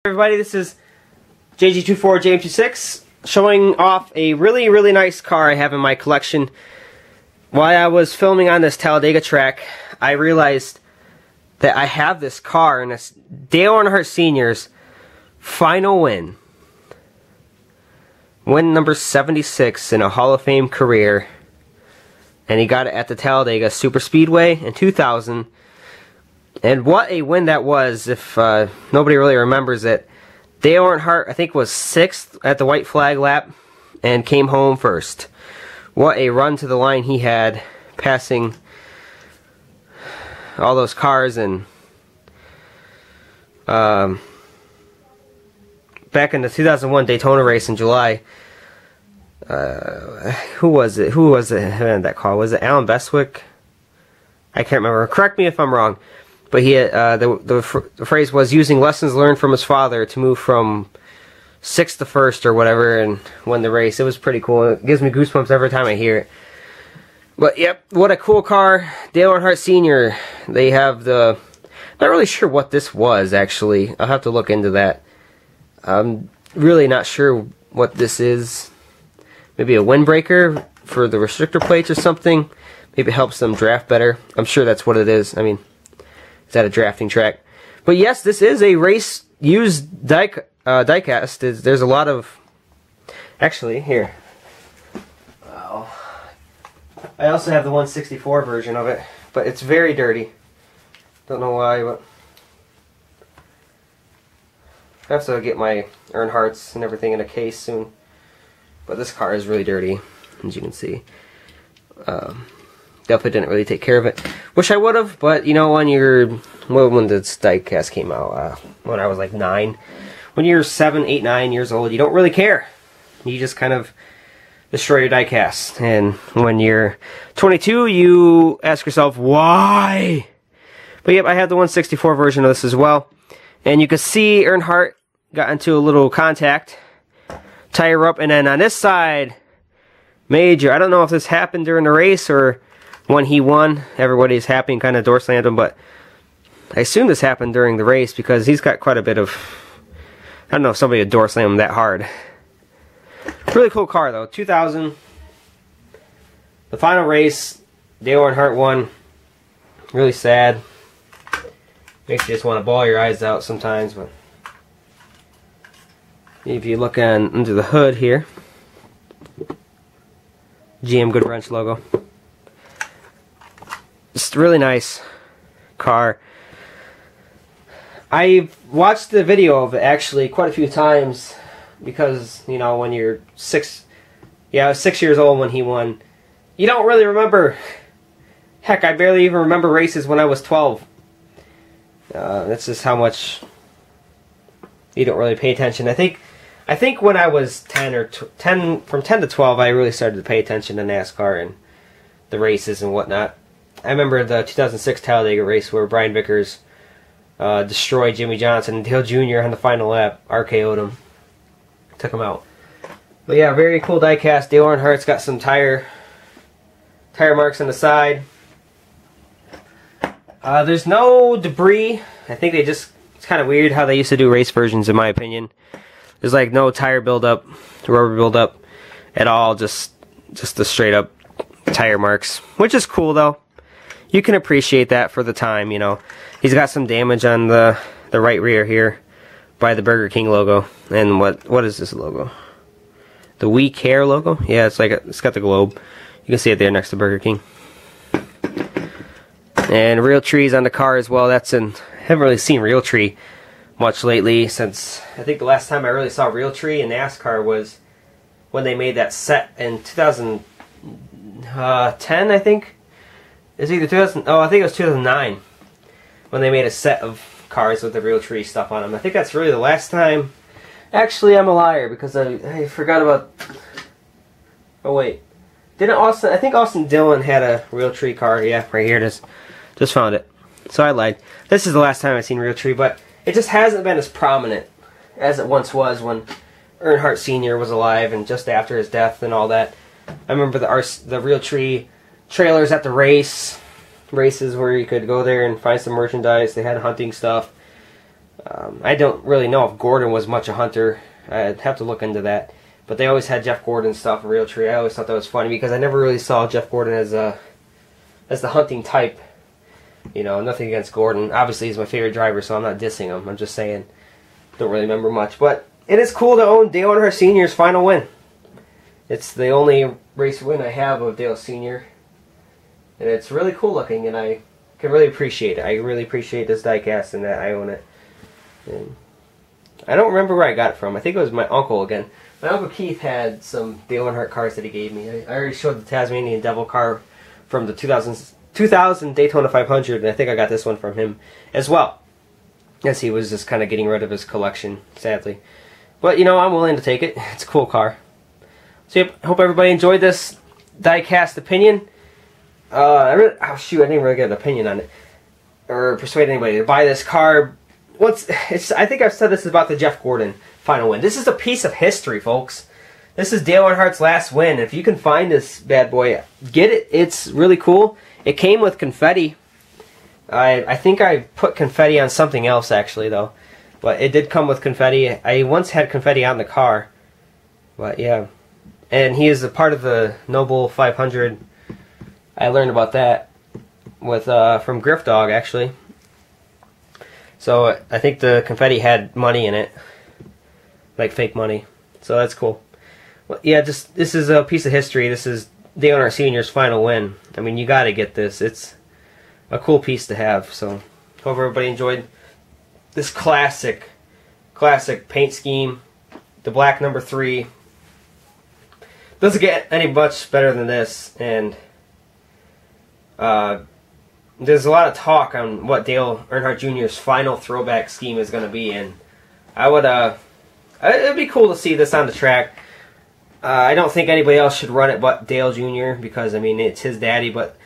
Everybody, this is JG24JM26 showing off a really nice car I have in my collection. While I was filming on this Talladega track, I realized that I have this car, and it's Dale Earnhardt Sr.'s final win. Win number 76 in a Hall of Fame career. And he got it at the Talladega Super Speedway in 2000. And what a win that was, if nobody really remembers it. Dale Earnhardt, I think, was 6th at the white flag lap and came home first. What a run to the line he had, passing all those cars. And back in the 2001 Daytona race in July, who was it in that car? Was it Alan Bestwick? I can't remember. Correct me if I'm wrong. But he had, the phrase was using lessons learned from his father to move from 6th to 1st or whatever and win the race. It was pretty cool. It gives me goosebumps every time I hear it. But yep, what a cool car. Dale Earnhardt Sr. They have the... Not really sure what this was, actually. I'll have to look into that. I'm really not sure what this is. Maybe a windbreaker for the restrictor plates or something. Maybe it helps them draft better. I'm sure that's what it is. I mean... It's at a drafting track. But yes, this is a race used diecast. There's a lot of... Actually, here. Wow. I also have the 164 version of it, but it's very dirty. Don't know why, but... I have to get my Earnhardts and everything in a case soon. But this car is really dirty, as you can see. Definitely didn't really take care of it. Wish I would have, but you know, when this diecast came out, when I was like 9, when you're 7, 8, 9 years old, you don't really care. You just kind of destroy your diecast. And when you're 22, you ask yourself, why? But yep, I have the 164 version of this as well. And you can see Earnhardt got into a little contact, tire up, and then on this side, major. I don't know if this happened during the race or when he won. Everybody's happy and kind of door slammed him, but I assume this happened during the race because he's got quite a bit of... I don't know if somebody would door slam him that hard. Really cool car though. 2000. The final race, Dale Earnhardt won. Really sad. Makes you just want to bawl your eyes out sometimes, but if you look under the hood here, GM Good Wrench logo. Just a really nice car. I've watched the video of it actually quite a few times because, you know, when you're 6... Yeah, I was 6 years old when he won. You don't really remember... Heck, I barely even remember races when I was 12. That's just how much you don't really pay attention. I think when I was 10 or 10, from 10 to 12, I really started to pay attention to NASCAR and the races and whatnot. I remember the 2006 Talladega race where Brian Vickers destroyed Jimmy Johnson, and Dale Jr. on the final lap RKO'd him. Took him out. But yeah, very cool diecast. Dale Earnhardt's got some tire marks on the side. There's no debris. I think they just... It's kind of weird how they used to do race versions, in my opinion. There's like no tire buildup, rubber buildup at all. Just the straight up tire marks, which is cool though. You can appreciate that for the time, you know. He's got some damage on the right rear here by the Burger King logo. And what is this logo? The We Care logo? Yeah, it's got the globe. You can see it there next to Burger King. And real trees on the car as well. I haven't really seen Realtree much lately, since I think the last time I really saw Realtree in NASCAR was when they made that set in 2010, I think. It's either 2000. Oh, I think it was 2009 when they made a set of cars with the Realtree stuff on them. I think that's really the last time. Actually, I'm a liar because I forgot about. Oh wait, didn't Austin? I think Austin Dillon had a Realtree car. Yeah, right here it is. Just found it. So I lied. This is the last time I've seen Realtree, but it just hasn't been as prominent as it once was when Earnhardt Sr. was alive and just after his death and all that. I remember the Realtree trailers at the races where you could go there and find some merchandise. They had hunting stuff. I don't really know if Gordon was much a hunter. I'd have to look into that. But they always had Jeff Gordon stuff in Realtree. I always thought that was funny because I never really saw Jeff Gordon as the hunting type. You know, nothing against Gordon. Obviously, he's my favorite driver, so I'm not dissing him. I'm just saying, don't really remember much. But it is cool to own Dale Earnhardt Sr.'s final win. It's the only race win I have of Dale Sr. And it's really cool looking, and I can really appreciate it. I really appreciate this diecast and that I own it. And I don't remember where I got it from. I think it was my uncle again. My Uncle Keith had some Dale Earnhardt cars that he gave me. I already showed the Tasmanian Devil car from the 2000 Daytona 500, and I think I got this one from him as well. As he was just kind of getting rid of his collection, sadly. But, you know, I'm willing to take it. It's a cool car. So, yep, I hope everybody enjoyed this diecast opinion. Oh, shoot, I didn't really get an opinion on it. Or persuade anybody to buy this car. I think I've said this about the Jeff Gordon final win. This is a piece of history, folks. This is Dale Earnhardt's last win. If you can find this bad boy, get it. It's really cool. It came with confetti. I think I put confetti on something else, actually, though. But it did come with confetti. I once had confetti on the car. But, yeah. And he is a part of the Noble 500. I learned about that with from Griff Dog, actually. So I think the confetti had money in it, like fake money. So that's cool. Well, yeah, this is a piece of history. This is Dale Earnhardt Sr.'s final win. I mean, you got to get this. It's a cool piece to have. So hope everybody enjoyed this classic paint scheme. The black number 3 doesn't get any much better than this, and there's a lot of talk on what Dale Earnhardt Jr.'s final throwback scheme is going to be, and I would, it'd be cool to see this on the track. I don't think anybody else should run it but Dale Jr. because, I mean, it's his daddy, but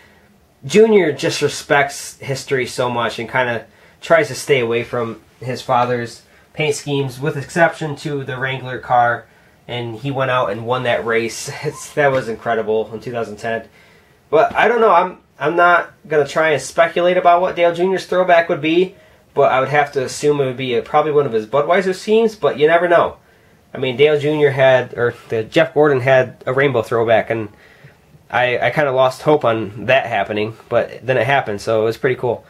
Jr. just respects history so much and kind of tries to stay away from his father's paint schemes, with exception to the Wrangler car, and he went out and won that race. That was incredible in 2010. But I don't know, I'm not going to try and speculate about what Dale Jr.'s throwback would be, but I would have to assume it would be probably one of his Budweiser schemes, but you never know. I mean, Dale Jr. Jeff Gordon had a rainbow throwback, and I kind of lost hope on that happening, but then it happened, so it was pretty cool.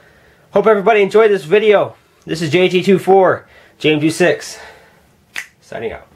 Hope everybody enjoyed this video. This is JG24, James U6, signing out.